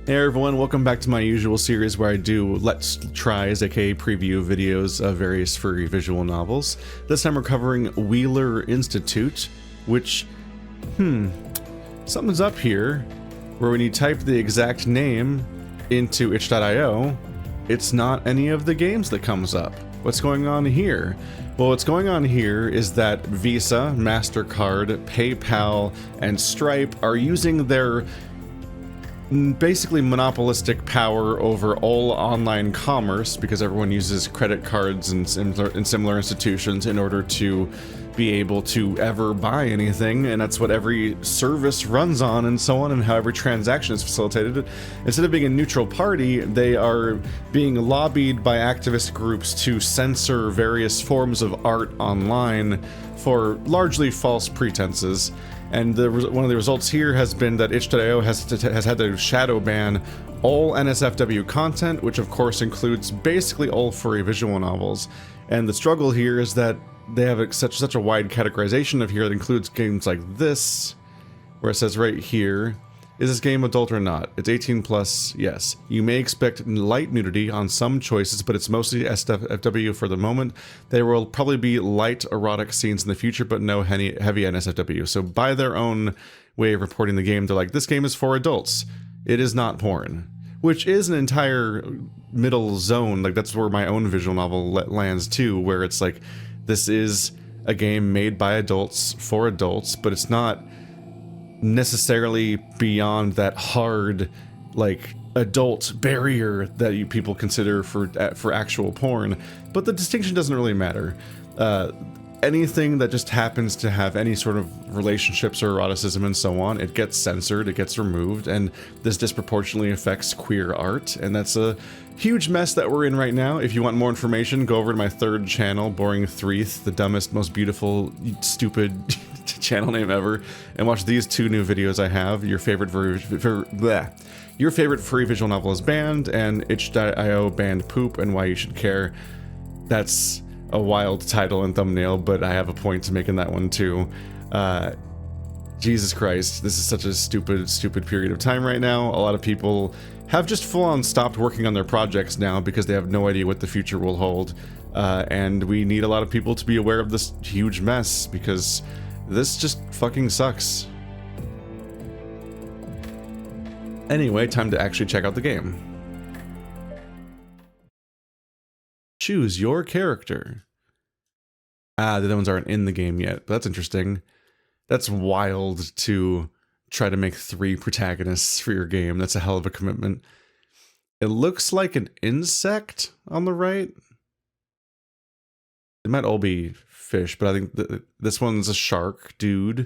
Hey everyone, welcome back to my usual series where I do Let's Tries, aka preview videos of various furry visual novels. This time we're covering Wheeler Institute, which, something's up here, where when you type the exact name into itch.io, it's not any of the games that comes up. What's going on here? Well, what's going on here is that Visa, MasterCard, PayPal, and Stripe are using their basically monopolistic power over all online commerce, because everyone uses credit cards and similar institutions in order to be able to ever buy anything, and that's what every service runs on, and so on, and how every transaction is facilitated. Instead of being a neutral party, they are being lobbied by activist groups to censor various forms of art online for largely false pretenses. And one of the results here has been that itch.io has had to shadow ban all NSFW content, which of course includes basically all furry visual novels. And the struggle here is that they have such a wide categorization of here that includes games like this, where it says right here, is this game adult or not? It's 18 plus, yes. You may expect light nudity on some choices, but it's mostly SFW for the moment. There will probably be light erotic scenes in the future, but no heavy NSFW. So by their own way of reporting the game, they're like, this game is for adults. It is not porn. Which is an entire middle zone. Like, that's where my own visual novel lands too, where it's like, this is a game made by adults for adults, but it's not necessarily beyond that hard, like, adult barrier that people consider for actual porn. But the distinction doesn't really matter. Anything that just happens to have any sort of relationships or eroticism and so on, it gets censored, it gets removed, and this disproportionately affects queer art, and that's a huge mess that we're in right now. If you want more information, go over to my third channel, Boring Threeth, the dumbest, most beautiful, stupid channel name ever, and watch these two new videos I have. Your favorite furry visual novel is banned, and itch.io banned poop and why you should care. That's a wild title and thumbnail, but I have a point to make in that one too. Jesus Christ, this is such a stupid period of time right now. A lot of people have just full-on stopped working on their projects now because they have no idea what the future will hold. And we need a lot of people to be aware of this huge mess, because this just fucking sucks. Anyway, time to actually check out the game. Choose your character. Ah, the other ones aren't in the game yet, but that's interesting. That's wild to try to make 3 protagonists for your game. That's a hell of a commitment. It looks like an insect on the right. It might all be fish, but I think this one's a shark dude.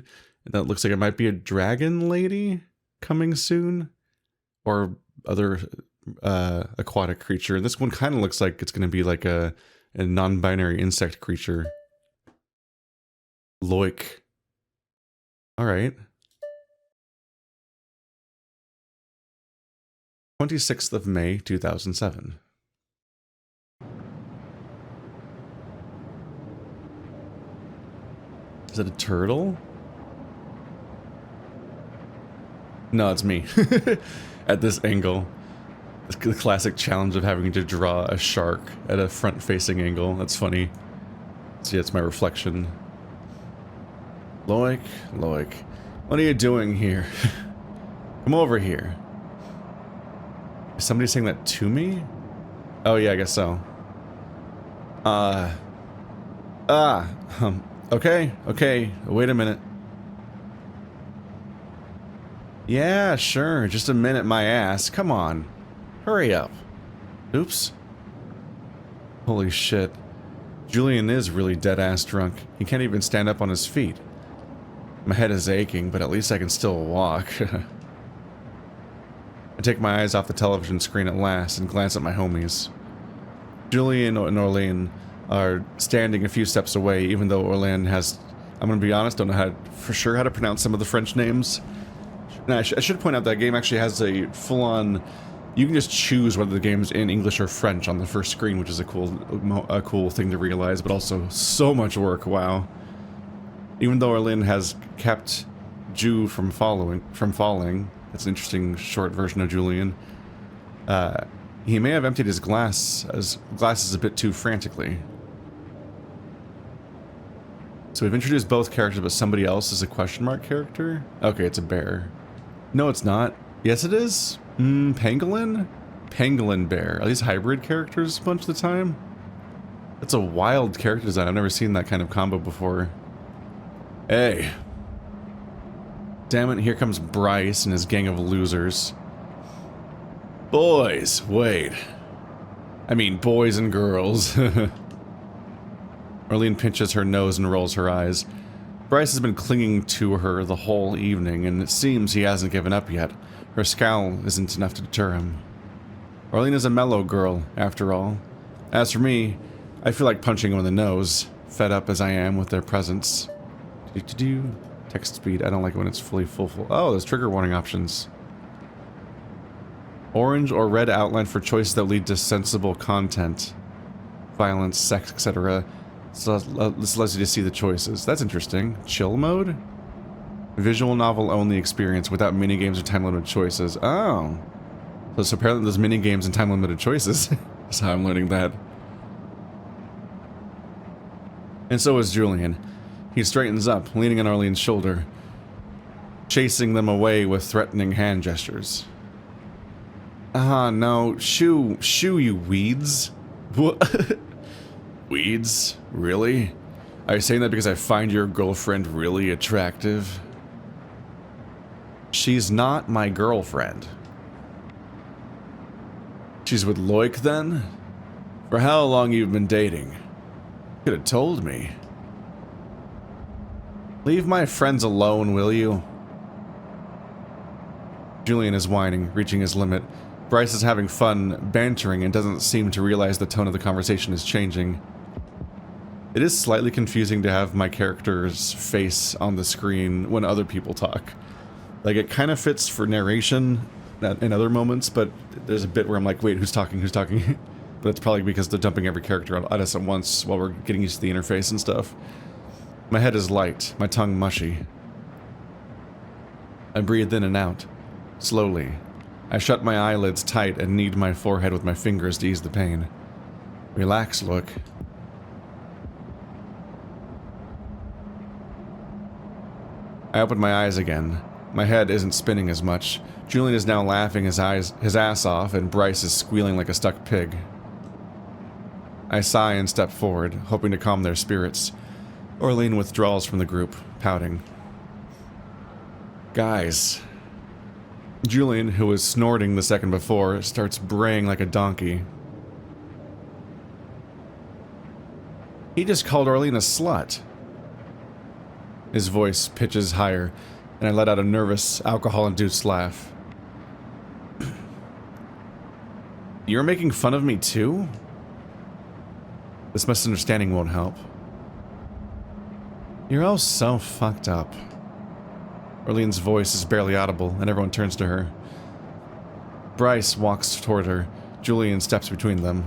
And that looks like it might be a dragon lady coming soon. Or other aquatic creature. And this one kind of looks like it's going to be like a non-binary insect creature. Loik. Alright. 26th of May, 2007. Is it a turtle? No, it's me. At this angle. The classic challenge of having to draw a shark at a front-facing angle. That's funny. See, it's my reflection. Loik, what are you doing here? Come over here. Is somebody saying that to me? Oh yeah, I guess so. Okay, wait a minute. Yeah, sure, just a minute, my ass. Come on. Hurry up. Oops. Holy shit. Julian is really dead-ass drunk. He can't even stand up on his feet. My head is aching, but at least I can still walk. I take my eyes off the television screen at last and glance at my homies. Julian and Orlean are standing a few steps away, even though Orlean has, I'm gonna be honest, don't know for sure how to pronounce some of the French names. Now, I should point out that game actually has a full-on, you can just choose whether the game's in English or French on the first screen, which is a cool thing to realize, but also so much work, wow. Even though Orlean has kept Ju from falling, That's an interesting short version of Julian. He may have emptied his glasses a bit too frantically. So we've introduced both characters, but somebody else is a question mark character? Okay, it's a bear. No, it's not. Yes, it is. Pangolin? Pangolin bear. Are these hybrid characters a bunch of the time? That's a wild character design. I've never seen that kind of combo before. Hey. Damn it, here comes Bryce and his gang of losers. Boys, wait. I mean, boys and girls. Arlene pinches her nose and rolls her eyes. Bryce has been clinging to her the whole evening, and it seems he hasn't given up yet. Her scowl isn't enough to deter him. Arlene is a mellow girl, after all. As for me, I feel like punching him in the nose, fed up as I am with their presence. Text speed, I don't like it when it's fully full. Oh, there's trigger warning options. Orange or red outline for choices that lead to sensible content. Violence, sex, etc. So this allows you to see the choices. That's interesting. Chill mode? Visual novel only experience without minigames or time limited choices. Oh. So apparently there's minigames and time limited choices. That's how I'm learning that. And so is Julian. He straightens up, leaning on Arlene's shoulder, chasing them away with threatening hand gestures. No. Shoo, you weeds. What? Weeds? Really? Are you saying that because I find your girlfriend really attractive? She's not my girlfriend. She's with Loic then? For how long you've been dating? Could have told me. Leave my friends alone, will you? Julian is whining, reaching his limit. Bryce is having fun, bantering, and doesn't seem to realize the tone of the conversation is changing. It is slightly confusing to have my character's face on the screen when other people talk. Like, it kind of fits for narration in other moments, but there's a bit where I'm like, wait, who's talking? But it's probably because they're dumping every character at us at once while we're getting used to the interface and stuff. My head is light, my tongue mushy. I breathe in and out, slowly. I shut my eyelids tight and knead my forehead with my fingers to ease the pain. Relax, look. I open my eyes again. My head isn't spinning as much. Julian is now laughing his ass off, and Bryce is squealing like a stuck pig. I sigh and step forward, hoping to calm their spirits. Arlene withdraws from the group, pouting. Guys. Julian, who was snorting the second before, starts braying like a donkey. He just called Arlene a slut. His voice pitches higher, and I let out a nervous, alcohol-induced laugh. You're making fun of me too? This misunderstanding won't help. You're all so fucked up. Arlene's voice is barely audible, and everyone turns to her. Bryce walks toward her. Julian steps between them.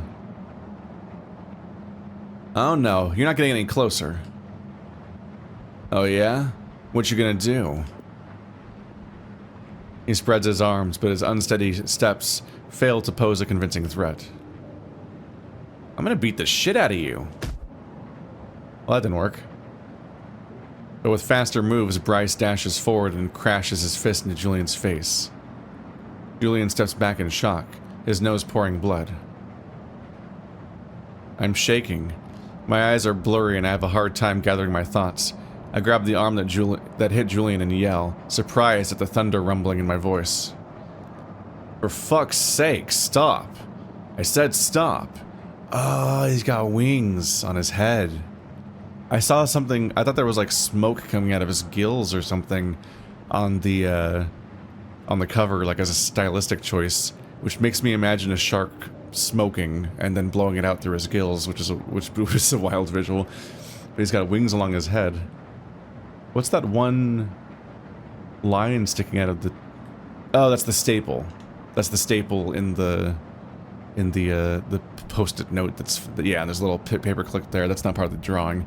Oh no, you're not getting any closer. Oh yeah? What you gonna do? He spreads his arms, but his unsteady steps fail to pose a convincing threat. I'm gonna beat the shit out of you. Well, that didn't work. But with faster moves, Bryce dashes forward and crashes his fist into Julian's face. Julian steps back in shock, his nose pouring blood. I'm shaking. My eyes are blurry and I have a hard time gathering my thoughts. I grab the arm that hit Julian and yell, surprised at the thunder rumbling in my voice. For fuck's sake, stop. I said stop. Oh, he's got wings on his head. I saw something, I thought there was like smoke coming out of his gills or something on the cover, like as a stylistic choice, which makes me imagine a shark smoking and then blowing it out through his gills, which is a wild visual. But he's got wings along his head. What's that one line sticking out of the... Oh, that's the staple. That's the staple in the post-it note that's... Yeah, there's a little paper clip there. That's not part of the drawing.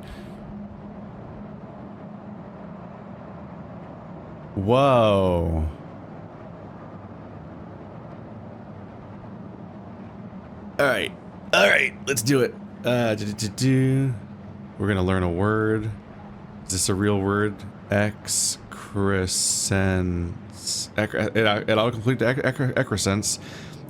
Whoa. Alright, let's do it. We're gonna learn a word. Is this a real word? Excrescence. It autocomplete to excrescence.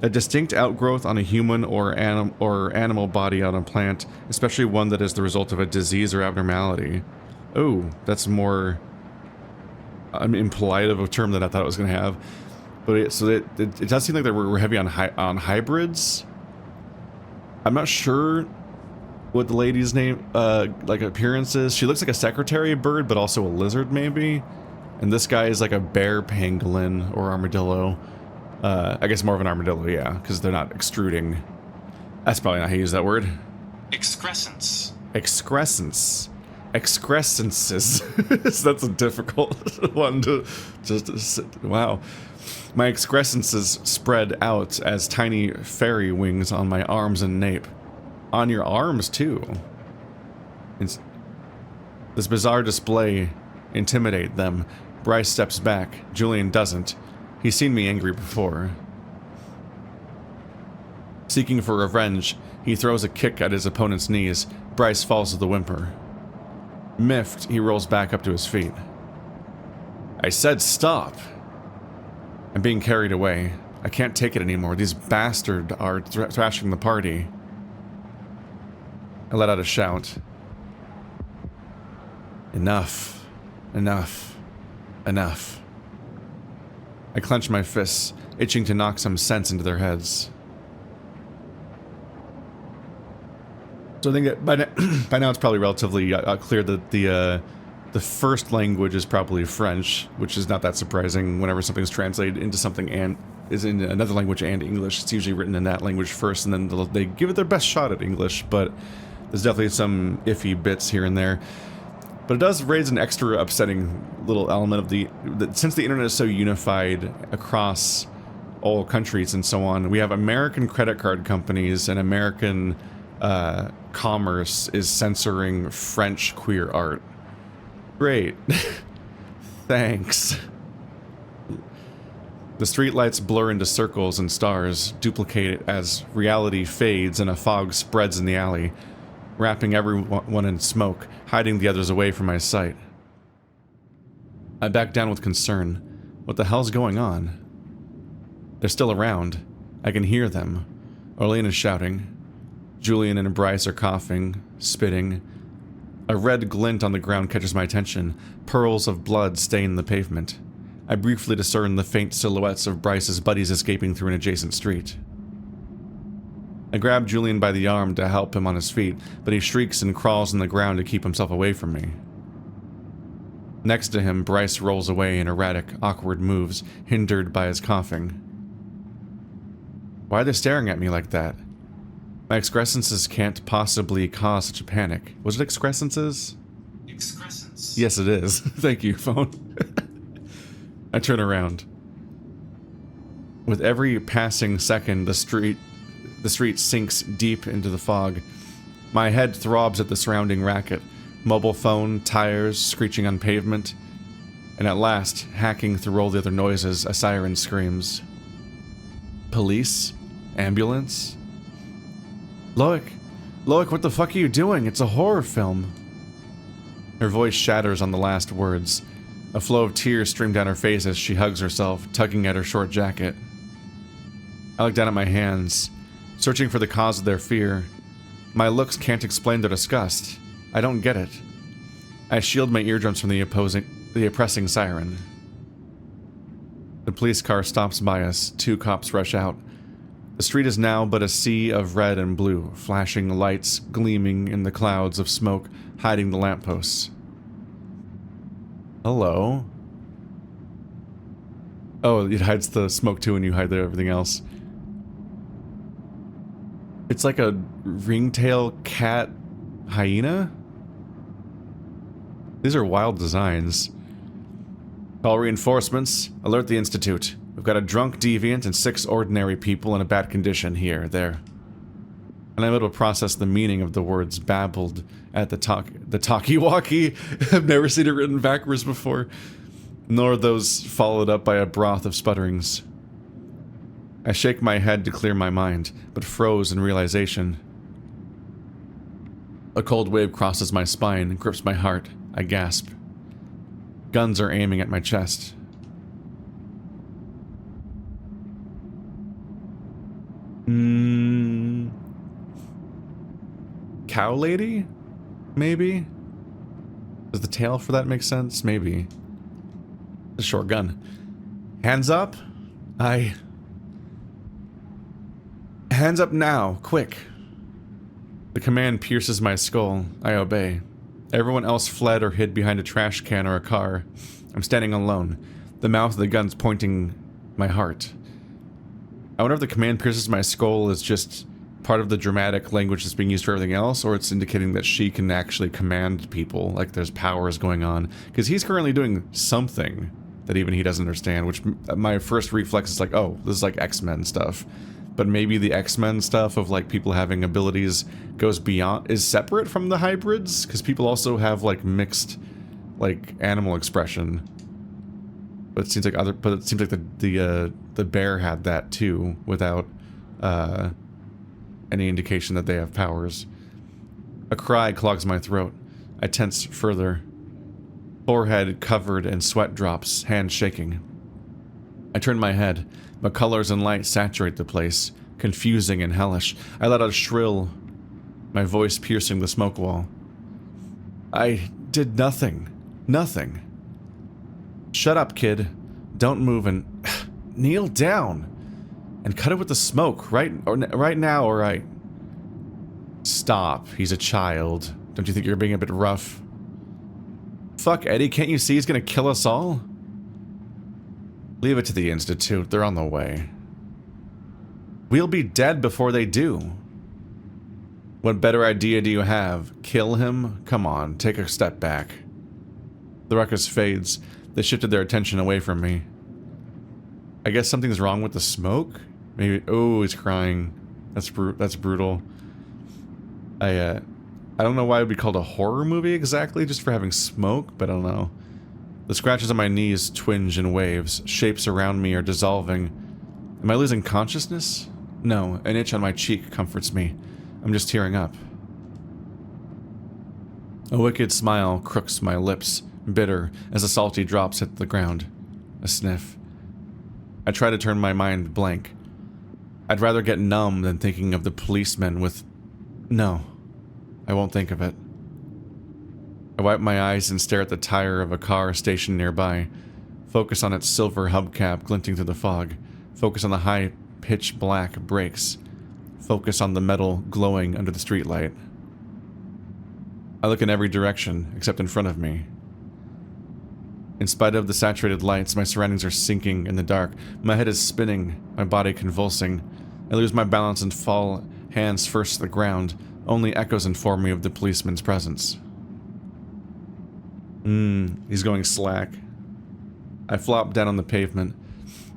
A distinct outgrowth on a human or animal body on a plant, especially one that is the result of a disease or abnormality. Oh, that's more impolite of a term than I thought it was going to have. But it does seem like that we're heavy on hybrids. I'm not sure what the lady's name, like appearance is. She looks like a secretary bird, but also a lizard maybe. And this guy is like a bear pangolin or armadillo. I guess more of an armadillo, yeah, because they're not extruding. That's probably not how you use that word. Excrescence. Excrescence. Excrescences. That's a difficult one to just... Wow. My excrescences spread out as tiny fairy wings on my arms and nape. On your arms, too. This bizarre display intimidate them. Bryce steps back. Julian doesn't. He's seen me angry before. Seeking for revenge, he throws a kick at his opponent's knees. Bryce falls to the whimper. Miffed, he rolls back up to his feet. I said stop. I'm being carried away. I can't take it anymore. These bastards are thrashing the party. I let out a shout. Enough. Enough. Enough. I clench my fists, itching to knock some sense into their heads. So I think that by now it's probably relatively clear that the first language is probably French, which is not that surprising. Whenever something's translated into something and is in another language and English, it's usually written in that language first, and then they give it their best shot at English. But there's definitely some iffy bits here and there. But it does raise an extra upsetting little element of since the internet is so unified across all countries and so on, we have American credit card companies and American commerce is censoring French queer art. Great. Thanks. The streetlights blur into circles and stars, duplicate as reality fades and a fog spreads in the alley, wrapping everyone in smoke, hiding the others away from my sight. I back down with concern. What the hell's going on? They're still around. I can hear them. Orlean is shouting. Julian and Bryce are coughing, spitting. A red glint on the ground catches my attention. Pearls of blood stain the pavement. I briefly discern the faint silhouettes of Bryce's buddies escaping through an adjacent street. I grab Julian by the arm to help him on his feet, but he shrieks and crawls on the ground to keep himself away from me. Next to him, Bryce rolls away in erratic, awkward moves, hindered by his coughing. Why are they staring at me like that? My excrescences can't possibly cause such a panic. Was it excrescences? Excrescence. Yes, it is. Thank you, phone. I turn around. With every passing second, the street sinks deep into the fog. My head throbs at the surrounding racket. Mobile phone, tires, screeching on pavement. And at last, hacking through all the other noises, a siren screams. Police? Ambulance? Loic, what the fuck are you doing? It's a horror film. Her voice shatters on the last words. A flow of tears stream down her face as she hugs herself, tugging at her short jacket. I look down at my hands, searching for the cause of their fear. My looks can't explain their disgust. I don't get it. I shield my eardrums from the oppressing siren. The police car stops by us. 2 cops rush out. The street is now but a sea of red and blue, flashing lights gleaming in the clouds of smoke, hiding the lampposts. Hello. Oh, it hides the smoke too and you hide everything else. It's like a ringtail cat hyena? These are wild designs. Call reinforcements. Alert the Institute. We've got a drunk deviant and 6 ordinary people in a bad condition here, there. And I'm able to process the meaning of the words babbled at the talkie-walkie. I've never seen it written backwards before. Nor those followed up by a broth of sputterings. I shake my head to clear my mind, but froze in realization. A cold wave crosses my spine, grips my heart. I gasp. Guns are aiming at my chest. Cow lady? Maybe? Does the tail for that make sense? Maybe. A short gun. Hands up? Hands up now, quick. The command pierces my skull. I obey. Everyone else fled or hid behind a trash can or a car. I'm standing alone. The mouth of the gun's pointing my heart. I wonder if the command pierces my skull is just part of the dramatic language that's being used for everything else, or it's indicating that she can actually command people, like there's powers going on. Because he's currently doing something that even he doesn't understand, which my first reflex is like, oh, this is like X-Men stuff. But maybe the X-Men stuff of like people having abilities goes beyond, is separate from the hybrids, because people also have like mixed like animal expression. But it seems like the bear had that too, without any indication that they have powers. A cry clogs my throat. I tense further. Forehead covered in sweat drops, hands shaking. I turn my head, but colors and light saturate the place, confusing and hellish. I let out a shrill, my voice piercing the smoke wall. I did nothing. Nothing. Shut up, kid. Don't move and kneel down and cut it with the smoke right now, or I... Stop. He's a child. Don't you think you're being a bit rough? Fuck, Eddie, can't you see he's gonna kill us all? Leave it to the Institute. They're on the way. We'll be dead before they do. What better idea do you have? Kill him? Come on, take a step back. The ruckus fades. They shifted their attention away from me. I guess something's wrong with the smoke? Maybe... Oh, he's crying. That's brutal. I don't know why it would be called a horror movie exactly, just for having smoke, but I don't know. The scratches on my knees twinge in waves. Shapes around me are dissolving. Am I losing consciousness? No, an itch on my cheek comforts me. I'm just tearing up. A wicked smile crooks my lips, bitter, as the salty drops hit the ground. A sniff. I try to turn my mind blank. I'd rather get numb than thinking of the policemen with... No. I won't think of it. I wipe my eyes and stare at the tire of a car stationed nearby. Focus on its silver hubcap glinting through the fog. Focus on the high pitch black brakes. Focus on the metal glowing under the streetlight. I look in every direction, except in front of me. In spite of the saturated lights, my surroundings are sinking in the dark. My head is spinning, my body convulsing. I lose my balance and fall, hands first to the ground. Only echoes inform me of the policeman's presence. He's going slack. I flop down on the pavement.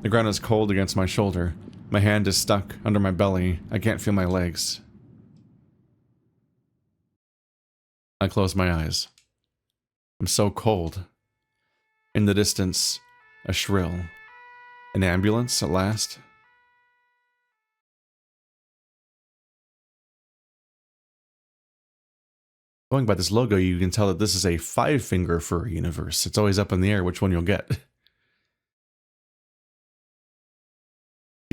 The ground is cold against my shoulder. My hand is stuck under my belly. I can't feel my legs. I close my eyes. I'm so cold. In the distance, a shrill. An ambulance at last? Going by this logo, you can tell that this is a 5-finger furry universe. It's always up in the air which one you'll get. If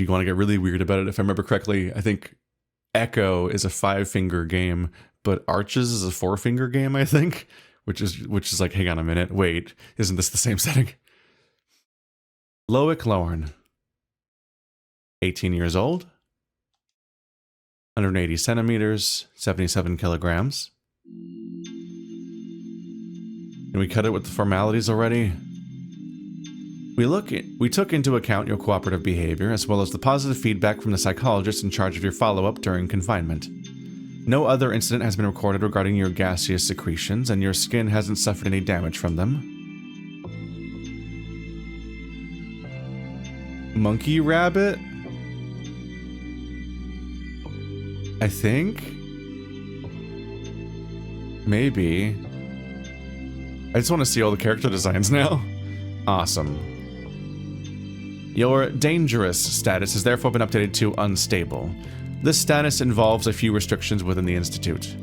you want to get really weird about it, if I remember correctly, I think Echo is a 5-finger game, but Arches is a 4-finger game, I think. Which is like, hang on a minute, wait, isn't this the same setting? Loic Lorne. 18 years old. 180 centimeters, 77 kilograms. Can we cut it with the formalities already? We took into account your cooperative behavior, as well as the positive feedback from the psychologist in charge of your follow-up during confinement. No other incident has been recorded regarding your gaseous secretions, and your skin hasn't suffered any damage from them. Monkey rabbit? I think? Maybe. I just want to see all the character designs now. Awesome. Your dangerous status has therefore been updated to unstable. This status involves a few restrictions within the Institute.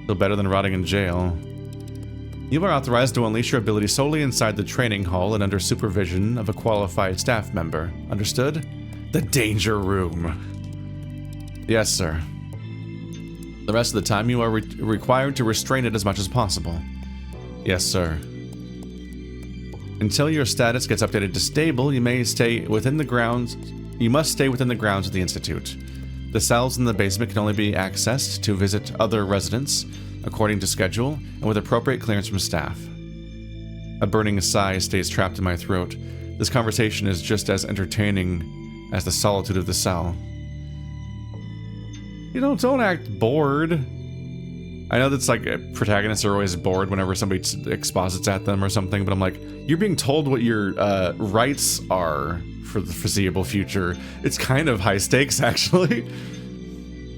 Still better than rotting in jail. You are authorized to unleash your ability solely inside the training hall and under supervision of a qualified staff member. Understood? The danger room. Yes, sir. The rest of the time, you are required to restrain it as much as possible. Yes, sir. Until your status gets updated to stable, you must stay within the grounds of the Institute. The cells in the basement can only be accessed to visit other residents, according to schedule, and with appropriate clearance from staff. A burning sigh stays trapped in my throat. This conversation is just as entertaining as the solitude of the cell. You know, don't act bored. I know that's like protagonists are always bored whenever somebody exposits at them or something, but I'm like, you're being told what your rights are for the foreseeable future. It's kind of high stakes, actually.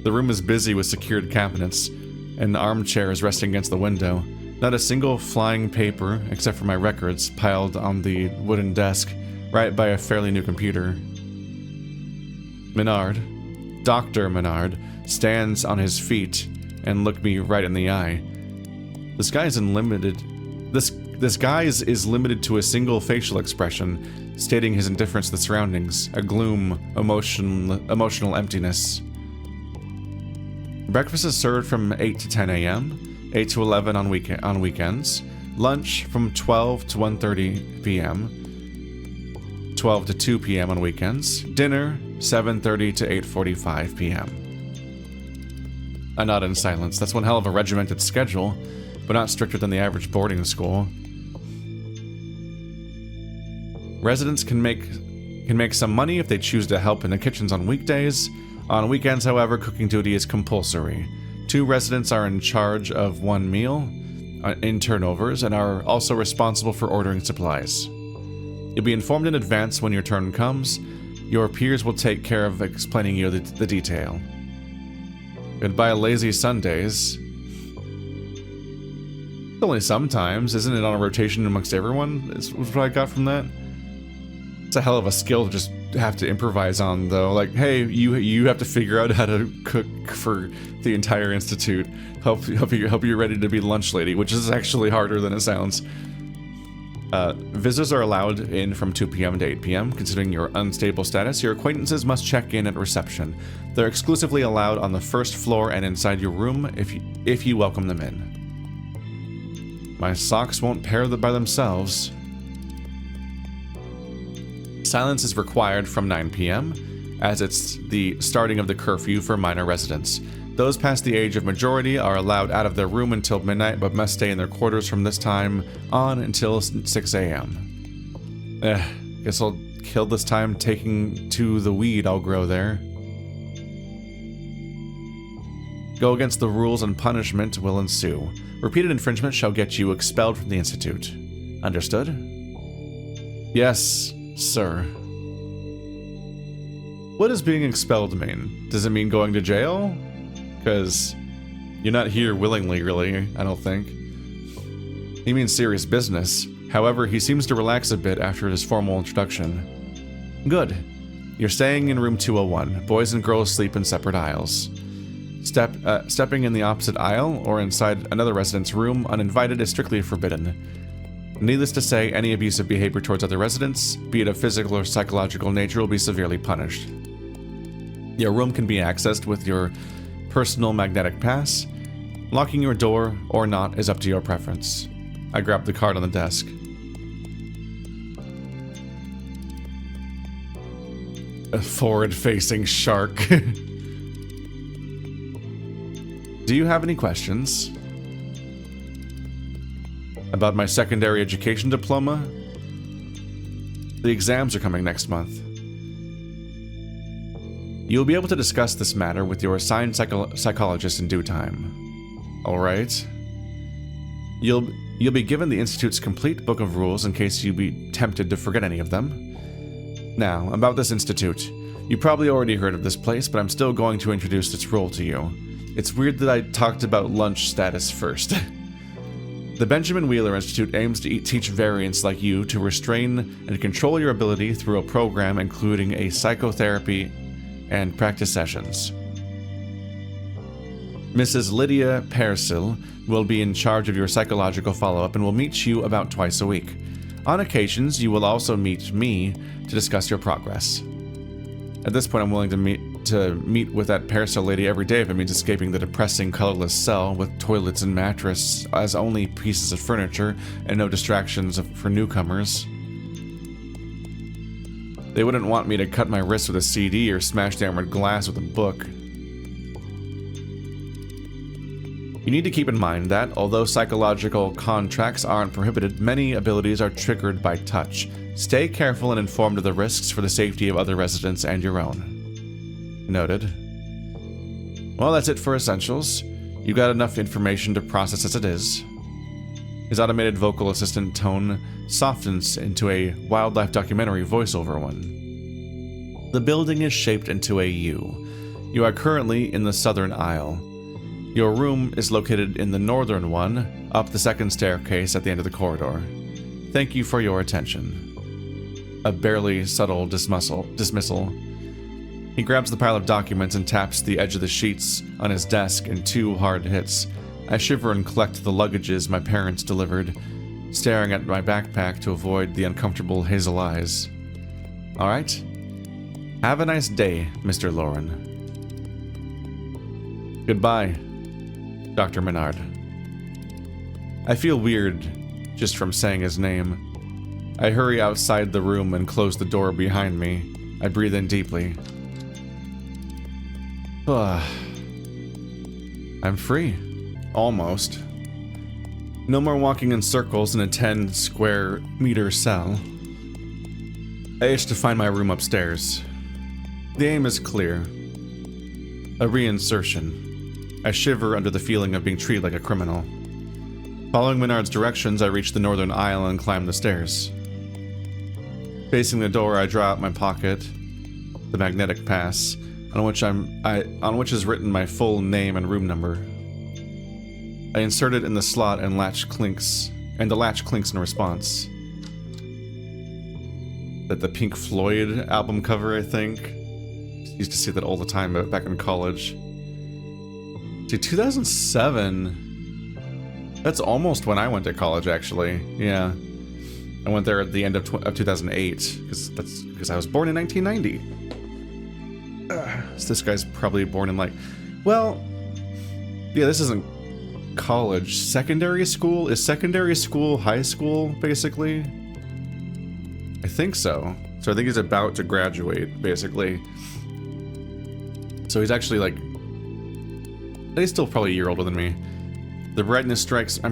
The room is busy with secured cabinets. An armchair is resting against the window. Not a single flying paper, except for my records, piled on the wooden desk, right by a fairly new computer. Menard, Dr. Menard, stands on his feet and looked me right in the eye. This guy's is limited to a single facial expression, stating his indifference to the surroundings, a gloom, emotional emptiness. Breakfast is served from 8 to 10 a.m., 8 to 11 on weekends, lunch from 12 to 1:30 p.m., 12 to 2 p.m. on weekends, dinner 7:30 to 8:45 p.m. I nod in silence. That's one hell of a regimented schedule, but not stricter than the average boarding school. Residents can make some money if they choose to help in the kitchens on weekdays. On weekends, however, cooking duty is compulsory. 2 residents are in charge of 1 meal in turnovers and are also responsible for ordering supplies. You'll be informed in advance when your turn comes. Your peers will take care of explaining you the detail. Goodbye, lazy Sundays. It's only sometimes, isn't it on a rotation amongst everyone? Is what I got from that. It's a hell of a skill to just have to improvise on, though. Like, hey, you have to figure out how to cook for the entire Institute. Help you ready to be lunch lady, which is actually harder than it sounds. Visitors are allowed in from 2 p.m. to 8 p.m. Considering your unstable status, your acquaintances must check in at reception. They're exclusively allowed on the first floor and inside your room if you welcome them in. My socks won't pair by themselves. Silence is required from 9 p.m., as it's the starting of the curfew for minor residents. Those past the age of majority are allowed out of their room until midnight, but must stay in their quarters from this time on until 6 a.m. Guess I'll kill this time taking to the weed I'll grow there. Go against the rules and punishment will ensue. Repeated infringement shall get you expelled from the Institute. Understood? Yes, sir. What does being expelled mean? Does it mean going to jail? Because you're not here willingly, really, I don't think. He means serious business. However, he seems to relax a bit after his formal introduction. Good. You're staying in room 201. Boys and girls sleep in separate aisles. Stepping in the opposite aisle or inside another resident's room uninvited is strictly forbidden. Needless to say, any abusive behavior towards other residents, be it of physical or psychological nature, will be severely punished. Your room can be accessed with your personal magnetic pass. Locking your door or not is up to your preference. I grabbed the card on the desk. A forward-facing shark. Do you have any questions about my secondary education diploma? The exams are coming next month. You'll be able to discuss this matter with your assigned psychologist in due time. All right. You'll be given the Institute's complete book of rules in case you be tempted to forget any of them. Now, about this Institute. You probably already heard of this place, but I'm still going to introduce its role to you. It's weird that I talked about lunch status first. The Benjamin Wheeler Institute aims to teach variants like you to restrain and control your ability through a program including a psychotherapy and practice sessions. Mrs. Lydia Persil will be in charge of your psychological follow-up and will meet you about twice a week. On occasions, you will also meet me to discuss your progress. At this point, I'm willing to meet with that Persil lady every day if it means escaping the depressing, colorless cell with toilets and mattress as only pieces of furniture and no distractions for newcomers. They wouldn't want me to cut my wrist with a CD or smash downward glass with a book. You need to keep in mind that, although psychological contracts aren't prohibited, many abilities are triggered by touch. Stay careful and informed of the risks for the safety of other residents and your own. Noted. Well, that's it for essentials. You got enough information to process as it is. His automated vocal assistant tone softens into a wildlife documentary voiceover one. The building is shaped into a U. You are currently in the southern aisle. Your room is located in the northern one, up the second staircase at the end of the corridor. Thank you for your attention. A barely subtle dismissal. He grabs the pile of documents and taps the edge of the sheets on his desk in 2 hard hits. I shiver and collect the luggages my parents delivered, staring at my backpack to avoid the uncomfortable hazel eyes. All right. Have a nice day, Mr. Lauren. Goodbye, Dr. Menard. I feel weird just from saying his name. I hurry outside the room and close the door behind me. I breathe in deeply. I'm free. Almost. No more walking in circles in a 10 square meter cell. I itch to find my room upstairs. The aim is clear. A reinsertion. I shiver under the feeling of being treated like a criminal. Following Menard's directions, I reach the northern aisle and climb the stairs. Facing the door, I draw out my pocket, the magnetic pass, on which is written my full name and room number. I insert it in the slot and the latch clinks in response. That the Pink Floyd album cover, I think. Used to see that all the time back in college. See, 2007. That's almost when I went to college, actually. Yeah, I went there at the end of 2008 because I was born in 1990. So this guy's probably born in well, yeah, this isn't college. Secondary school? Is secondary school high school, basically? I think so. So I think he's about to graduate, basically. So he's actually he's still probably a year older than me. The brightness strikes, a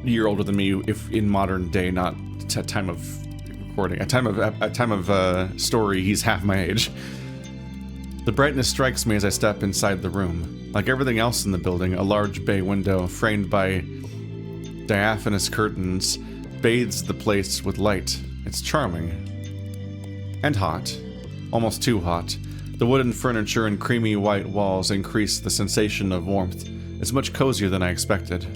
year older than me if in modern day, not at time of recording. At time of story, he's half my age. The brightness strikes me as I step inside the room. Like everything else in the building, a large bay window framed by diaphanous curtains bathes the place with light. It's charming. And hot. Almost too hot. The wooden furniture and creamy white walls increase the sensation of warmth. It's much cozier than I expected.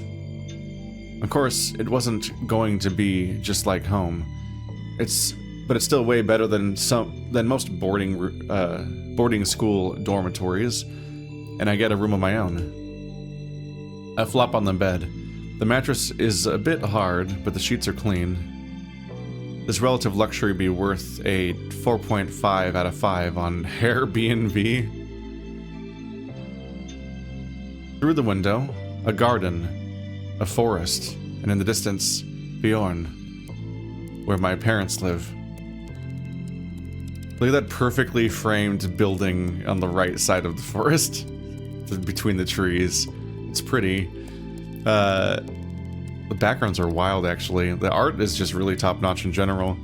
Of course, it wasn't going to be just like home. But it's still way better than most boarding school dormitories, and I get a room of my own. I flop on the bed. The mattress is a bit hard, but the sheets are clean. This relative luxury be worth a 4.5 out of 5 on Airbnb. Through the window, a garden, a forest, and in the distance, Bjorn, where my parents live. Look at that perfectly framed building on the right side of the forest, between the trees. It's pretty. The backgrounds are wild, actually. The art is just really top-notch in general.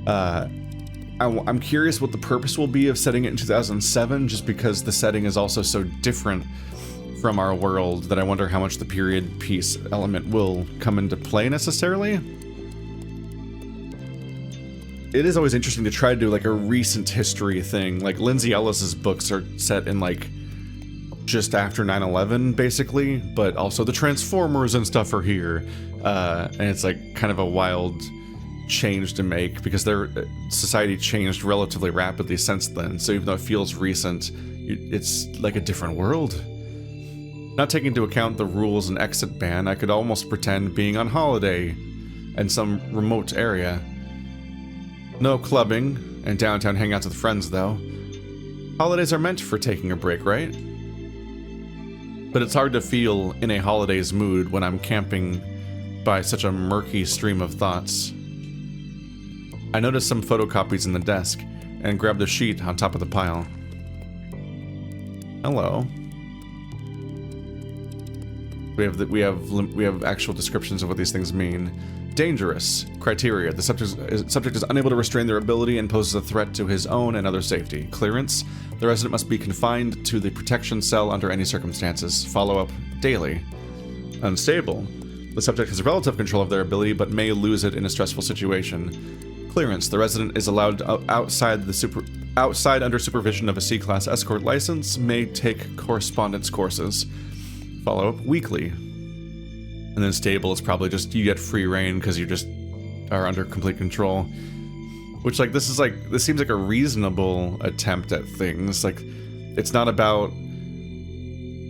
I'm curious what the purpose will be of setting it in 2007, just because the setting is also so different from our world that I wonder how much the period piece element will come into play necessarily. It is always interesting to try to do a recent history thing. Like Lindsay Ellis's books are set in just after 9/11, basically, but also the Transformers and stuff are here. And it's like kind of a wild change to make because their society changed relatively rapidly since then. So even though it feels recent, it's like a different world. Not taking into account the rules and exit ban, I could almost pretend being on holiday in some remote area. No clubbing and downtown hangouts with friends, though. Holidays are meant for taking a break, right? But it's hard to feel in a holidays mood when I'm camping by such a murky stream of thoughts. I noticed some photocopies in the desk and grabbed the sheet on top of the pile. Hello. We have actual descriptions of what these things mean. Dangerous. Criteria. The subject is unable to restrain their ability and poses a threat to his own and other safety. Clearance. The resident must be confined to the protection cell under any circumstances. Follow-up daily. Unstable. The subject has relative control of their ability but may lose it in a stressful situation. Clearance. The resident is allowed outside under supervision of a C-class escort license, may take correspondence courses. Follow-up weekly. And then stable is probably just you get free reign because you just are under complete control. Which, like, this seems like a reasonable attempt at things. Like, it's not about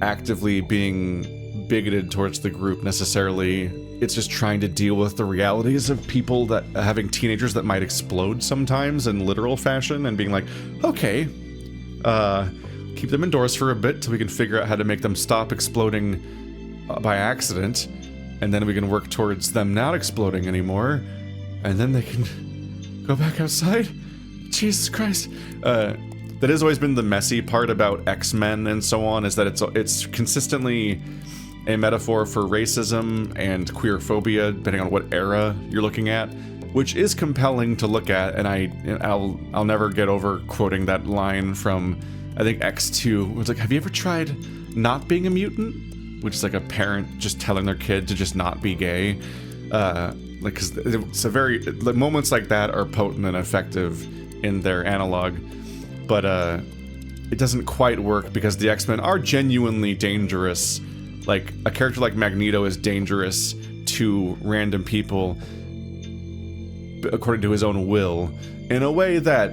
actively being bigoted towards the group necessarily. It's just trying to deal with the realities of people that having teenagers that might explode sometimes in literal fashion and being like, okay, keep them indoors for a bit till we can figure out how to make them stop exploding by accident, and then we can work towards them not exploding anymore, and then they can go back outside. Jesus Christ. That has always been the messy part about X-Men and so on, is that it's consistently a metaphor for racism and queerphobia, depending on what era you're looking at, which is compelling to look at, and I'll never get over quoting that line from, I think, X2, where it's like, have you ever tried not being a mutant? Which is like a parent just telling their kid to just not be gay. Like, cause it's a very, like, moments like that are potent and effective in their analog, but it doesn't quite work because the X-Men are genuinely dangerous. Like, a character like Magneto is dangerous to random people according to his own will, in a way that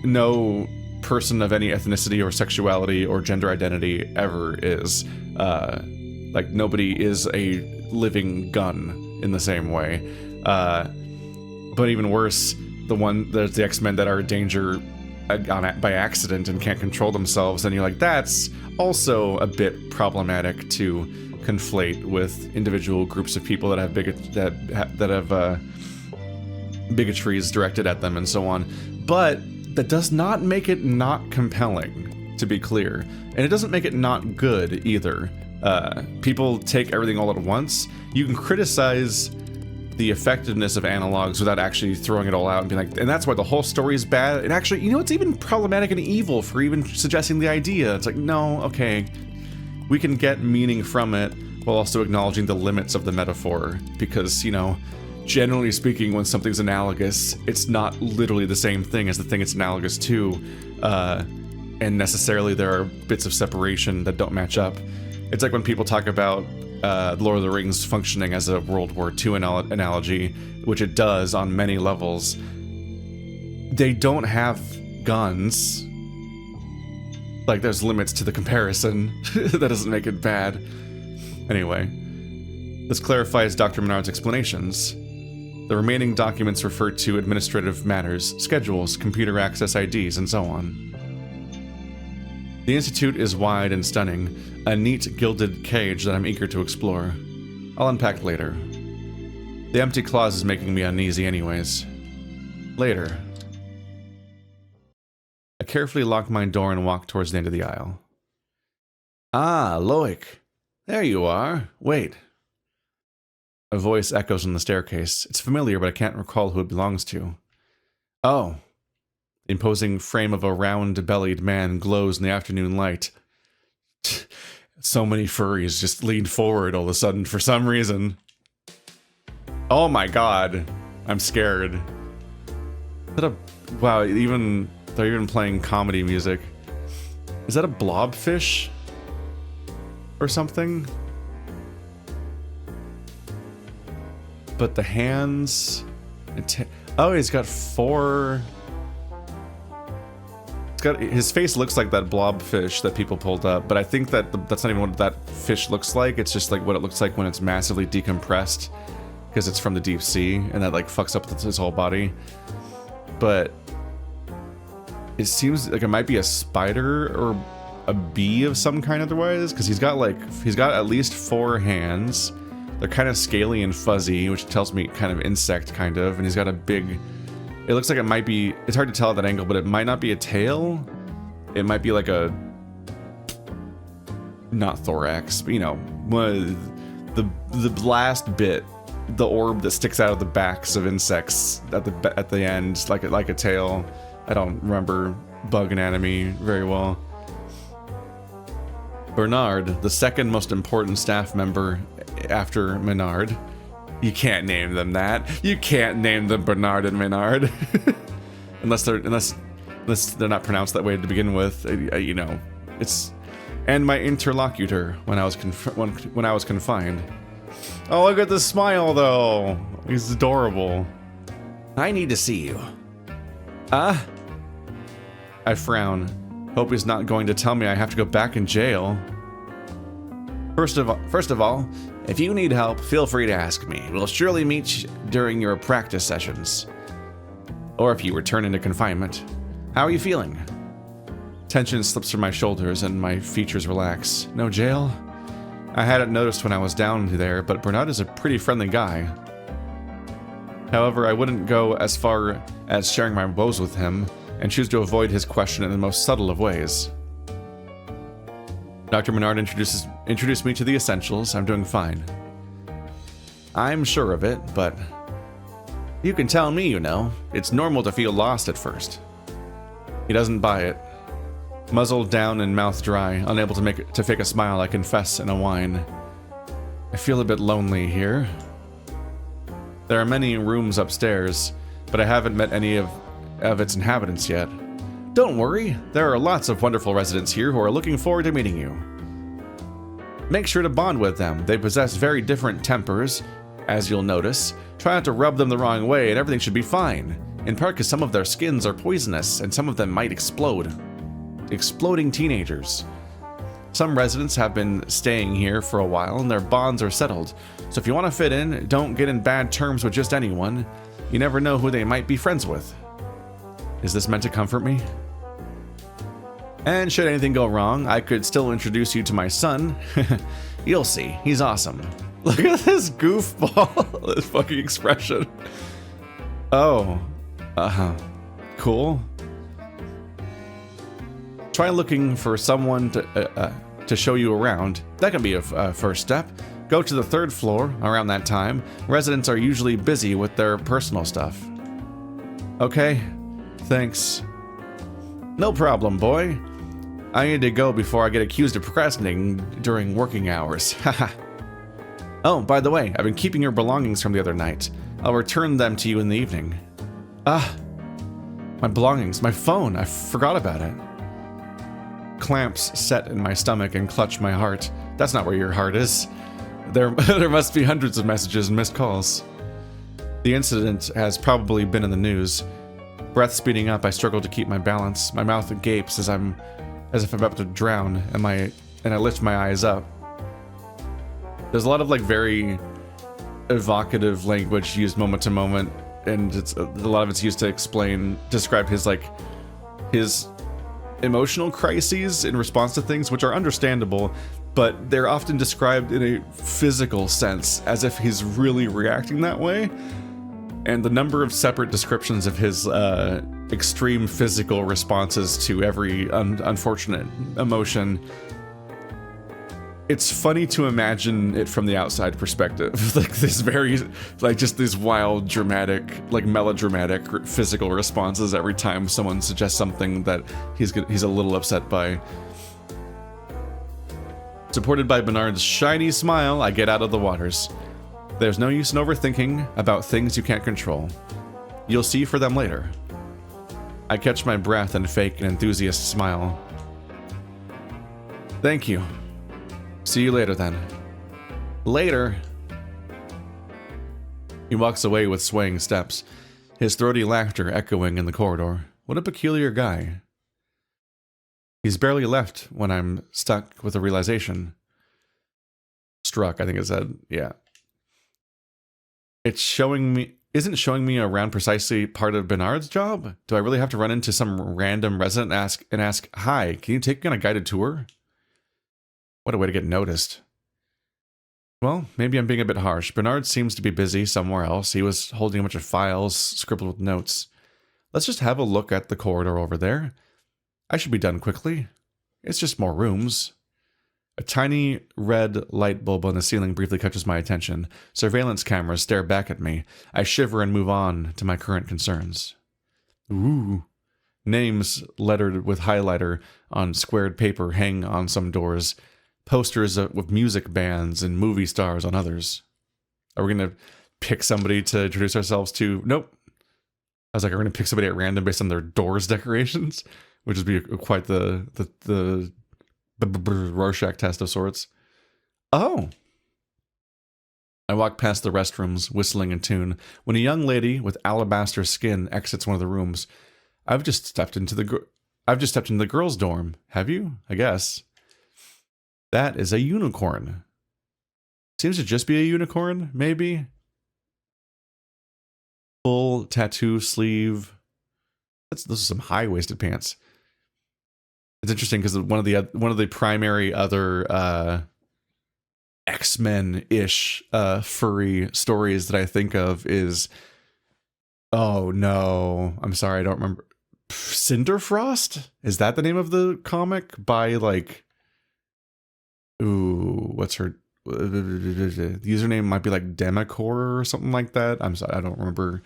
no person of any ethnicity or sexuality or gender identity ever is. Like, nobody is a living gun in the same way. But even worse, there's the X-Men that are a danger by accident and can't control themselves, and you're like, that's also a bit problematic to conflate with individual groups of people that have bigotries directed at them and so on. But that does not make it not compelling, to be clear. And it doesn't make it not good either. People take everything all at once. You can criticize the effectiveness of analogs without actually throwing it all out and being like, and that's why the whole story is bad. And actually, you know, it's even problematic and evil for even suggesting the idea. It's like, no, okay, we can get meaning from it while also acknowledging the limits of the metaphor. Because, you know, generally speaking, when something's analogous, it's not literally the same thing as the thing it's analogous to. And necessarily there are bits of separation that don't match up. It's like when people talk about Lord of the Rings functioning as a World War II analogy, which it does on many levels. They don't have guns. Like, there's limits to the comparison. That doesn't make it bad. Anyway, this clarifies Dr. Menard's explanations. The remaining documents refer to administrative matters, schedules, computer access IDs, and so on. The Institute is wide and stunning, a neat gilded cage that I'm eager to explore. I'll unpack later. The empty clause is making me uneasy anyways. Later. I carefully lock my door and walk towards the end of the aisle. Ah, Loic. There you are. Wait. A voice echoes on the staircase. It's familiar, but I can't recall who it belongs to. Oh. The imposing frame of a round-bellied man glows in the afternoon light. So many furries just leaned forward all of a sudden for some reason. Oh my god. I'm scared. Is that a... Wow, they're even playing comedy music. Is that a blobfish? or something. But the hands... Oh, he's got 4... His face looks like that blobfish that people pulled up, but I think that that's not even what that fish looks like. It's just like what it looks like when it's massively decompressed, because it's from the deep sea, and that like fucks up his whole body. But it seems like it might be a spider or a bee of some kind otherwise, because he's got at least 4 hands. They're kind of scaly and fuzzy, which tells me kind of insect kind of, and he's got a big... It looks like it might be... It's hard to tell at that angle, but it might not be a tail. It might be like a... Not thorax, but you know, the last bit, the orb that sticks out of the backs of insects at the end, like a tail. I don't remember bug anatomy very well. Bernard, the second most important staff member after Menard. You can't name them that. You can't name them Bernard and Menard. unless they're not pronounced that way to begin with. You know, it's... And my interlocutor when I was confined. Oh, look at the smile though. He's adorable. I need to see you. I frown. Hope he's not going to tell me I have to go back in jail. First of all, if you need help, feel free to ask me. We'll surely meet during your practice sessions. Or if you return into confinement. How are you feeling? Tension slips from my shoulders and my features relax. No jail? I hadn't noticed when I was down there, but Bernard is a pretty friendly guy. However, I wouldn't go as far as sharing my woes with him, and choose to avoid his question in the most subtle of ways. Dr. Menard introduced me to the essentials. I'm doing fine. I'm sure of it, but... You can tell me, you know. It's normal to feel lost at first. He doesn't buy it. Muzzle down and mouth dry, unable to fake a smile, I confess in a whine. I feel a bit lonely here. There are many rooms upstairs, but I haven't met any of its inhabitants yet. Don't worry, there are lots of wonderful residents here who are looking forward to meeting you. Make sure to bond with them. They possess very different tempers, as you'll notice. Try not to rub them the wrong way and everything should be fine. In part because some of their skins are poisonous and some of them might explode. Exploding teenagers. Some residents have been staying here for a while and their bonds are settled. So if you want to fit in, don't get in bad terms with just anyone. You never know who they might be friends with. Is this meant to comfort me? And should anything go wrong, I could still introduce you to my son. You'll see, he's awesome. Look at this goofball, this fucking expression. Oh, cool. Try looking for someone to show you around. That can be a first step. Go to the 3rd floor around that time. Residents are usually busy with their personal stuff. Okay, thanks. No problem, boy. I need to go before I get accused of procrastinating during working hours. Haha. Oh, by the way, I've been keeping your belongings from the other night. I'll return them to you in the evening. My belongings, my phone, I forgot about it. Clamps set in my stomach and clutch my heart. That's not where your heart is. There must be hundreds of messages and missed calls. The incident has probably been in the news. Breath speeding up, I struggle to keep my balance. My mouth gapes as if I'm about to drown, and I lift my eyes up. There's a lot of like very evocative language used moment to moment, and a lot of it's used to describe his emotional crises in response to things, which are understandable, but they're often described in a physical sense, as if he's really reacting that way. And the number of separate descriptions of his extreme physical responses to every unfortunate emotion, it's funny to imagine it from the outside perspective. Like this very, just these wild, dramatic, melodramatic physical responses every time someone suggests something that he's a little upset by. Supported by Bernard's shiny smile, I get out of the waters. There's no use in overthinking about things you can't control. You'll see for them later. I catch my breath and fake an enthusiast smile. Thank you. See you later then. Later. He walks away with swaying steps, his throaty laughter echoing in the corridor. What a peculiar guy. He's barely left when I'm stuck with a realization. Struck, I think it said. Yeah. It's showing me... Isn't showing me around precisely part of Bernard's job? Do I really have to run into some random resident and ask, "Hi, can you take me on a guided tour?" What a way to get noticed. Well, maybe I'm being a bit harsh. Bernard seems to be busy somewhere else. He was holding a bunch of files scribbled with notes. Let's just have a look at the corridor over there. I should be done quickly. It's just more rooms. A tiny red light bulb on the ceiling briefly catches my attention. Surveillance cameras stare back at me. I shiver and move on to my current concerns. Ooh. Names lettered with highlighter on squared paper hang on some doors. Posters with music bands and movie stars on others. Are we going to pick somebody to introduce ourselves to? Nope. I was like, are we going to pick somebody at random based on their doors decorations? Which would be quite the Rorschach test of sorts. Oh. I walk past the restrooms, whistling in tune, when a young lady with alabaster skin exits one of the rooms. I've just stepped into the girls' dorm. Have you? I guess. That is a unicorn. Seems to just be a unicorn, maybe. Full tattoo sleeve. Those are some high-waisted pants. It's interesting because one of the primary other X-Men-ish furry stories that I think of is, oh no, I'm sorry, I don't remember. Cinderfrost? Is that the name of the comic? By like, ooh, what's her? The username might be like Demacor or something like that. I'm sorry, I don't remember.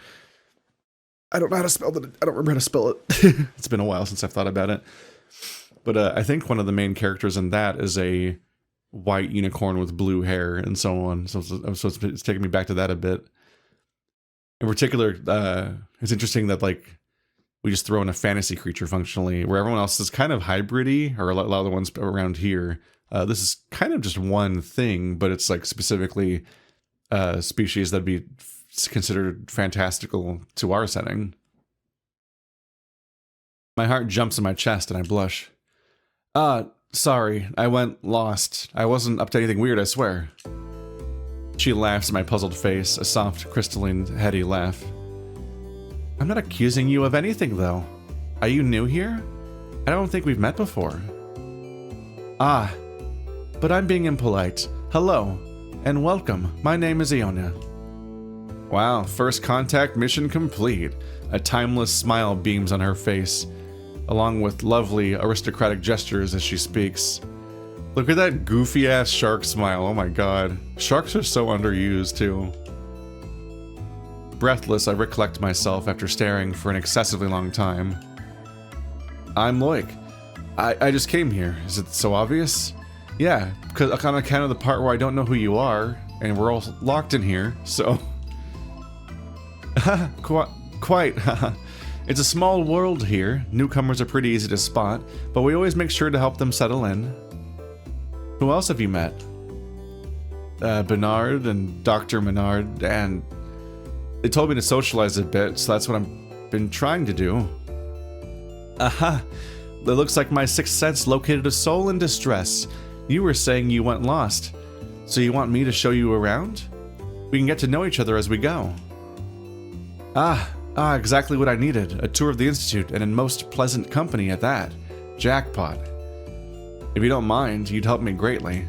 I don't know how to spell it. I don't remember how to spell it. It's been a while since I've thought about it. But I think one of the main characters in that is a white unicorn with blue hair and so on. So it's taking me back to that a bit. In particular, it's interesting that like we just throw in a fantasy creature functionally, where everyone else is kind of hybrid-y, or a lot of the ones around here. This is kind of just one thing, but it's like specifically a species that'd be considered fantastical to our setting. My heart jumps in my chest and I blush. Sorry, I went lost. I wasn't up to anything weird, I swear. She laughs at my puzzled face, a soft, crystalline, heady laugh. I'm not accusing you of anything, though. Are you new here? I don't think we've met before. Ah, but I'm being impolite. Hello, and welcome. My name is Iona. Wow, first contact mission complete. A timeless smile beams on her face, along with lovely aristocratic gestures as she speaks. Look at that goofy-ass shark smile, oh my god. Sharks are so underused, too. Breathless, I recollect myself after staring for an excessively long time. I'm Loic. I just came here. Is it so obvious? Yeah, because on account of the part where I don't know who you are, and we're all locked in here, so... Quite. It's a small world here. Newcomers are pretty easy to spot, but we always make sure to help them settle in. Who else have you met? Bernard and Dr. Menard, and they told me to socialize a bit, so that's what I've been trying to do. Aha! It looks like my sixth sense located a soul in distress. You were saying you went lost, so you want me to show you around? We can get to know each other as we go. Ah, exactly what I needed. A tour of the Institute, and in most pleasant company at that. Jackpot. If you don't mind, you'd help me greatly.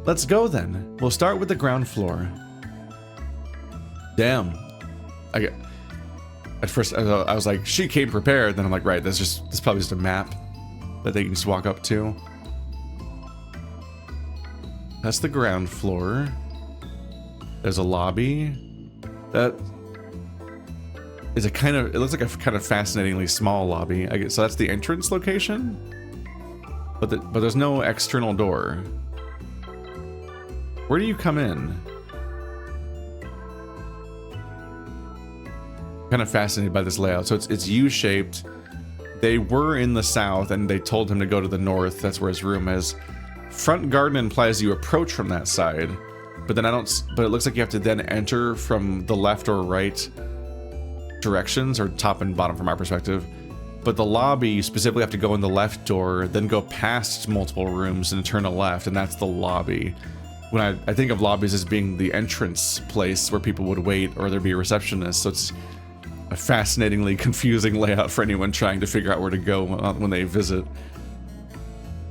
Let's go then. We'll start with the ground floor. Damn. At first, I was like, she came prepared. Then I'm like, right, that's probably just a map that they can just walk up to. That's the ground floor. There's a lobby. That is it looks like a kind of fascinatingly small lobby. I guess so. That's the entrance location, but there's no external door. Where do you come in? Kind of fascinated by this layout. So it's U-shaped. They were in the south, and they told him to go to the north. That's where his room is. front garden implies you approach from that side, but then but it looks like you have to then enter from the left or right directions, or top and bottom from our perspective. But the lobby, you specifically have to go in the left door, then go past multiple rooms and turn a left, and that's the lobby. When I think of lobbies as being the entrance place where people would wait, or there'd be a receptionist, so it's a fascinatingly confusing layout for anyone trying to figure out where to go when they visit.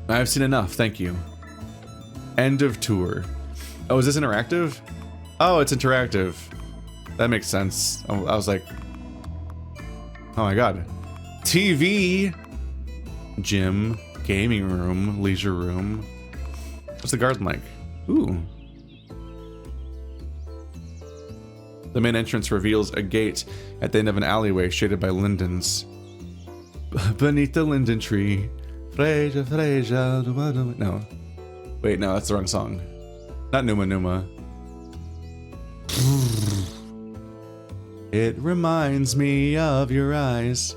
I've seen enough, thank you. End of tour. Oh, is this interactive? Oh, it's interactive. That makes sense. I was like, oh my god. TV, gym, gaming room, leisure room. What's the garden like? Ooh. The main entrance reveals a gate at the end of an alleyway shaded by lindens. Beneath the linden tree, Freja, Freja, Numa, Numa. No. Wait, no, that's the wrong song. Not Numa Numa. It reminds me of your eyes.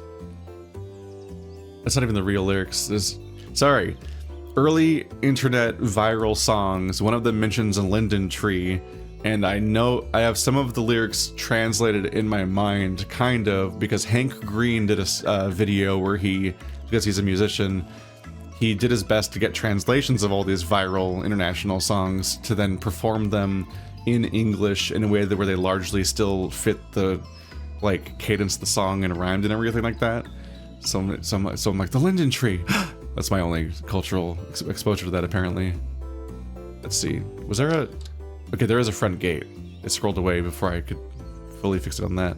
That's not even the real lyrics. Sorry. Early internet viral songs. One of them mentions a linden tree, and I know I have some of the lyrics translated in my mind, kind of, because Hank Green did a video where because he's a musician, he did his best to get translations of all these viral international songs to then perform them in English in a way where they largely still fit the like cadence of the song and rhymed and everything like that. So I'm like, the linden tree. That's my only cultural exposure to that, apparently. Let's see. Was there a... Okay, there is a front gate. It scrolled away before I could fully fix it on that.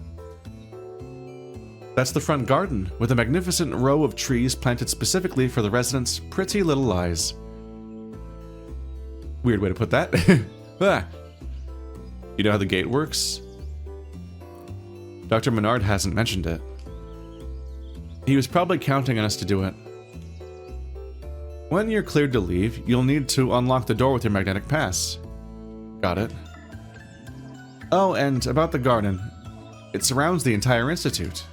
That's the front garden, with a magnificent row of trees planted specifically for the residents' pretty little eyes. Weird way to put that. Ah. You know how the gate works? Dr. Menard hasn't mentioned it. He was probably counting on us to do it. When you're cleared to leave, you'll need to unlock the door with your magnetic pass. Got it. Oh, and about the garden. It surrounds the entire institute.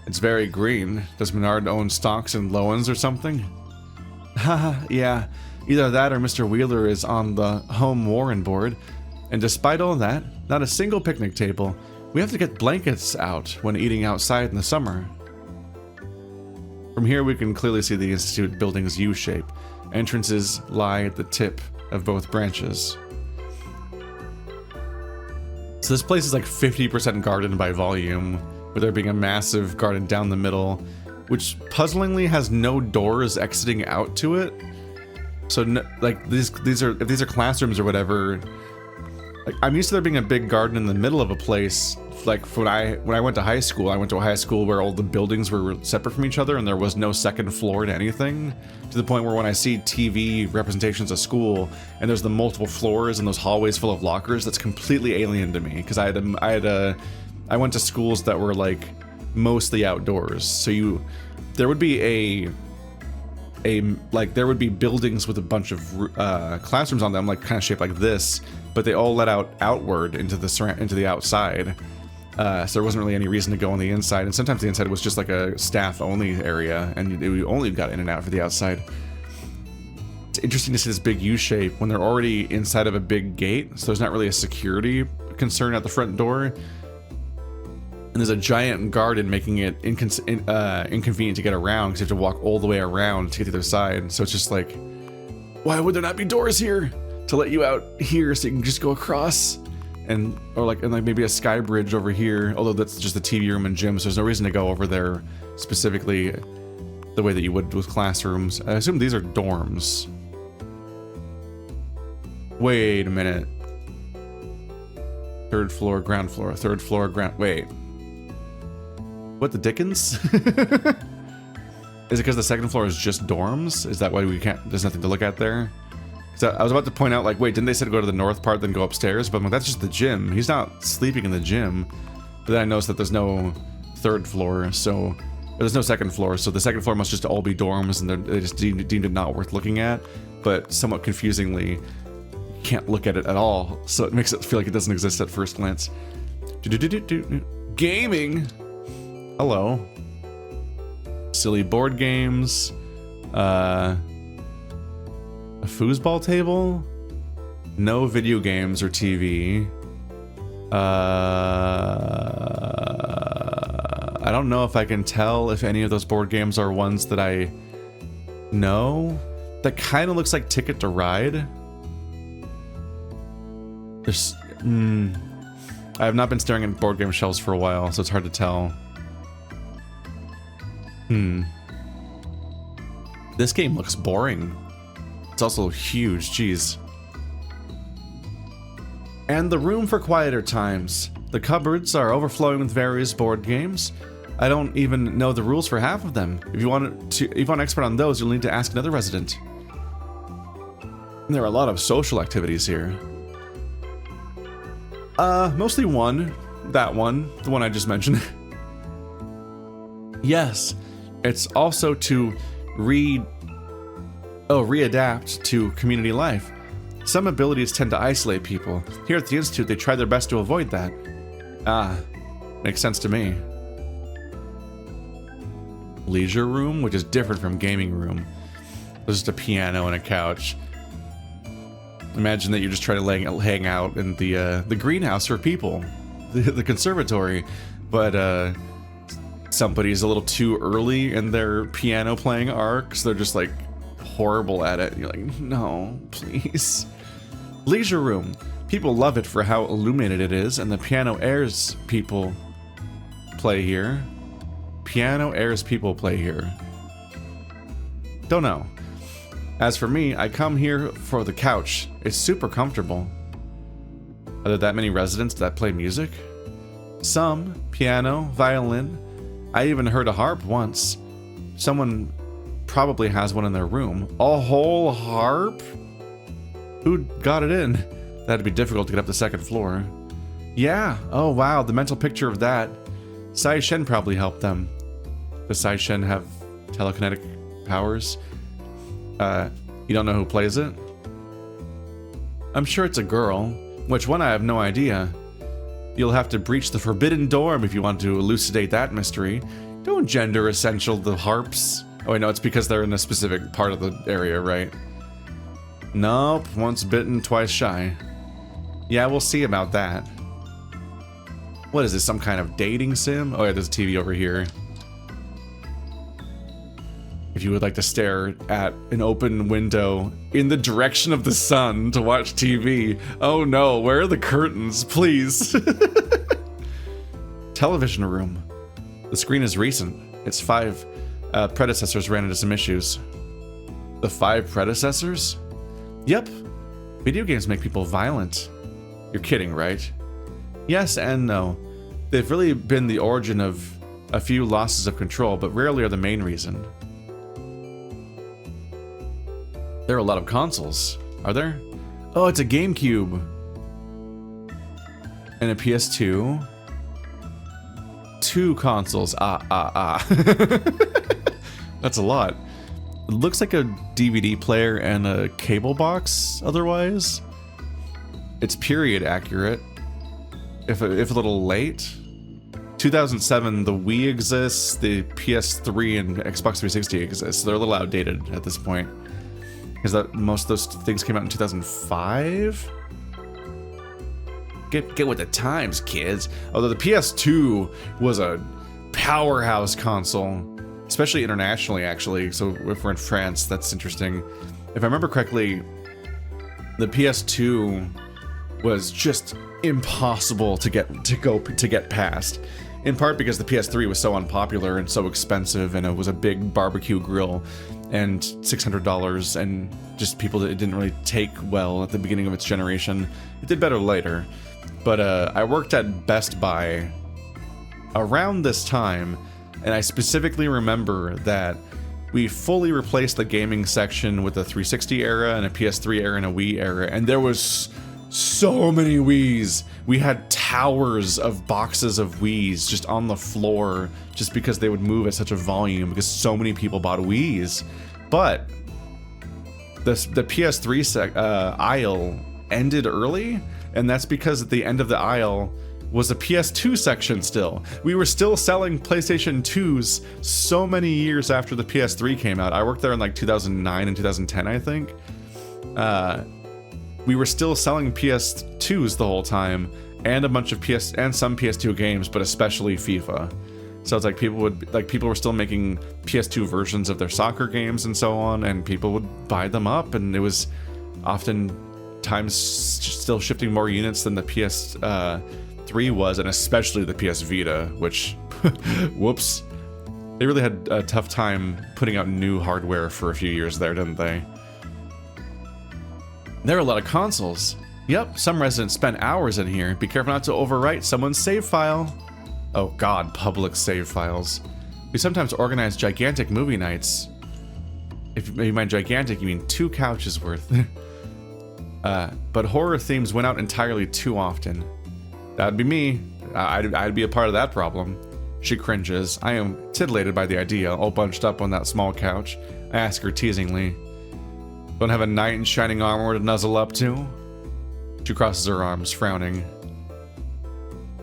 It's very green. Does Menard own stocks in Lowens or something? Haha, yeah. Either that or Mr. Wheeler is on the home warren board. And despite all that, not a single picnic table. We have to get blankets out when eating outside in the summer. From here we can clearly see the Institute building's U-shape. Entrances lie at the tip of both branches. So this place is like 50% garden by volume, with there being a massive garden down the middle, which puzzlingly has no doors exiting out to it. So no, like these are, if these are classrooms or whatever, like I'm used to there being a big garden in the middle of a place. Like when I went to high school, I went to a high school where all the buildings were separate from each other and there was no second floor to anything, to the point where when I see TV representations of school and there's the multiple floors and those hallways full of lockers, that's completely alien to me, because I went to schools that were like mostly outdoors. So there would be there would be buildings with a bunch of classrooms on them, like kind of shaped like this, but they all let outward into the outside. So there wasn't really any reason to go on the inside, and sometimes the inside was just like a staff-only area, and we only got in and out for the outside. It's interesting to see this big U-shape when they're already inside of a big gate, so there's not really a security concern at the front door. And there's a giant garden making it inconvenient to get around, because you have to walk all the way around to get to the other side. So it's just like, why would there not be doors here to let you out here so you can just go across? And maybe a sky bridge over here, although that's just the TV room and gym, so there's no reason to go over there specifically the way that you would with classrooms. I assume these are dorms. Wait a minute. Third floor, ground floor, third floor, ground... Wait. What the dickens? Is it because the second floor is just dorms? Is that why there's nothing to look at there? So I was about to point out, like, wait, didn't they say to go to the north part, then go upstairs? But I'm like, that's just the gym. He's not sleeping in the gym. But then I noticed that there's no third floor, so... There's no second floor, so the second floor must just all be dorms, and they just deemed it not worth looking at. But somewhat confusingly, you can't look at it at all, so it makes it feel like it doesn't exist at first glance. Gaming! Hello. Silly board games. A foosball table? No video games or TV. I don't know if I can tell if any of those board games are ones that I know. That kind of looks like Ticket to Ride. There's... I have not been staring at board game shelves for a while, so it's hard to tell. This game looks boring. It's also huge, jeez. And the room for quieter times. The cupboards are overflowing with various board games. I don't even know the rules for half of them. If you want an expert on those, you'll need to ask another resident. And there are a lot of social activities here. Mostly one. That one. The one I just mentioned. Yes. It's also to readapt to community life. Some abilities tend to isolate people. Here at the Institute, they try their best to avoid that. Makes sense to me. Leisure room, which is different from gaming room. There's just a piano and a couch. Imagine that you're just trying to hang out in the greenhouse for people, the conservatory, but somebody's a little too early in their piano playing arc, so they're just like horrible at it. You're like, no, please. Leisure room. People love it for how illuminated it is, and the piano airs people play here. Piano airs people play here. Don't know. As for me, I come here for the couch. It's super comfortable. Are there that many residents that play music? Some. Piano, violin. I even heard a harp once. Someone probably has one in their room. A whole harp? Who got it in? That'd be difficult to get up the second floor. Yeah. Oh wow, the mental picture of that. Sai Shen probably helped them. Does Sai Shen have telekinetic powers? You don't know who plays it? I'm sure it's a girl. Which one, I have no idea. You'll have to breach the forbidden dorm if you want to elucidate that mystery. Don't gender essential the harps. Oh, wait, no, it's because they're in a specific part of the area, right? Nope, once bitten, twice shy. Yeah, we'll see about that. What is this, some kind of dating sim? Oh yeah, there's a TV over here. If you would like to stare at an open window in the direction of the sun to watch TV. Oh no, where are the curtains? Please. Television room. The screen is recent. Its 5 predecessors ran into some issues. The 5 predecessors? Yep. Video games make people violent. You're kidding, right? Yes and no. They've really been the origin of a few losses of control, but rarely are the main reason. There are a lot of consoles. Are there? Oh, it's a GameCube. And a PS2. 2 consoles. That's a lot. It looks like a DVD player and a cable box otherwise. It's period accurate. If a little late. 2007, the Wii exists, the PS3 and Xbox 360 exists. So they're a little outdated at this point. Because that most of those things came out in 2005? Get with the times, kids. Although the PS2 was a powerhouse console. Especially internationally, actually. So if we're in France, that's interesting. If I remember correctly, the PS2 was just impossible to get past. In part because the PS3 was so unpopular and so expensive, and it was a big barbecue grill and $600, and just people that it didn't really take well at the beginning of its generation. It did better later. But I worked at Best Buy around this time, and I specifically remember that we fully replaced the gaming section with a 360 era and a PS3 era and a Wii era, and there was so many Wiis. We had towers of boxes of Wiis just on the floor just because they would move at such a volume because so many people bought Wiis. But the PS3 aisle ended early, and that's because at the end of the aisle was a PS2 section still. We were still selling PlayStation 2s so many years after the PS3 came out. I worked there in like 2009 and 2010, I think. we were still selling PS2s the whole time, and a bunch of some PS2 games, but especially FIFA. So it's like people were still making PS2 versions of their soccer games and so on, and people would buy them up, and it was oftentimes still shifting more units than the PS3 was, and especially the PS Vita, which, whoops, they really had a tough time putting out new hardware for a few years there, didn't they? There are a lot of consoles. Yep, some residents spent hours in here. Be careful not to overwrite someone's save file. Oh god, public save files. We sometimes organize gigantic movie nights. If you mind gigantic, you mean 2 couches worth. But horror themes went out entirely too often. That'd be me. I'd be a part of that problem. She cringes. I am titillated by the idea, all bunched up on that small couch. I ask her teasingly, "Don't have a knight in shining armor to nuzzle up to?" She crosses her arms, frowning.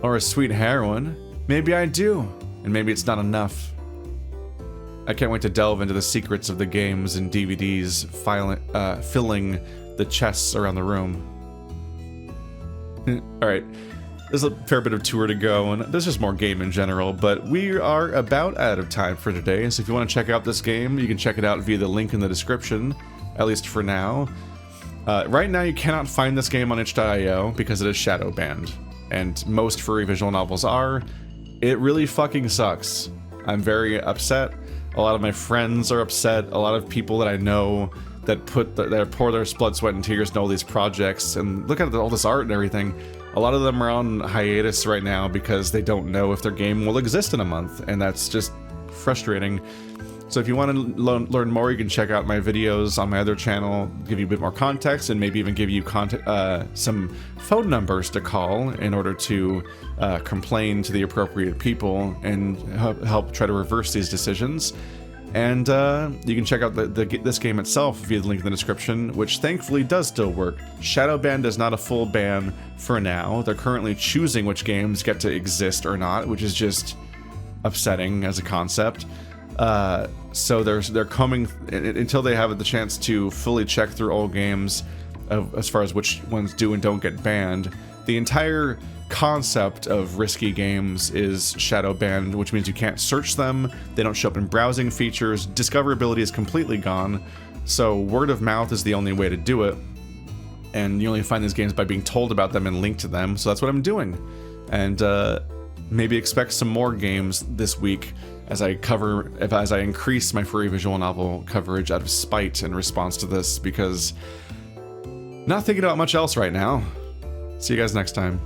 Or a sweet heroine. Maybe I do, and maybe it's not enough. I can't wait to delve into the secrets of the games and DVDs filling the chests around the room. Alright, there's a fair bit of tour to go, and there's just more game in general, but we are about out of time for today, so if you want to check out this game, you can check it out via the link in the description, at least for now. Right now you cannot find this game on itch.io because it is shadow banned, and most furry visual novels are. It really fucking sucks. I'm very upset. A lot of my friends are upset. A lot of people that I know that pour their blood, sweat, and tears into all these projects, and look at all this art and everything. A lot of them are on hiatus right now because they don't know if their game will exist in a month, and that's just frustrating. So if you want to learn more, you can check out my videos on my other channel, give you a bit more context, and maybe even give you some phone numbers to call in order to complain to the appropriate people and help try to reverse these decisions. And you can check out this game itself via the link in the description, which thankfully does still work. Shadow ban is not a full ban for now. They're currently choosing which games get to exist or not, which is just upsetting as a concept. So they're coming until they have the chance to fully check through all games as far as which ones do and don't get banned. The entire concept of risky games is shadow banned, which means you can't search them, they don't show up in browsing features, discoverability is completely gone, so word of mouth is the only way to do it, and you only find these games by being told about them and linked to them, so that's what I'm doing. And maybe expect some more games this week as I increase my furry visual novel coverage out of spite in response to this, because not thinking about much else right now. See you guys next time.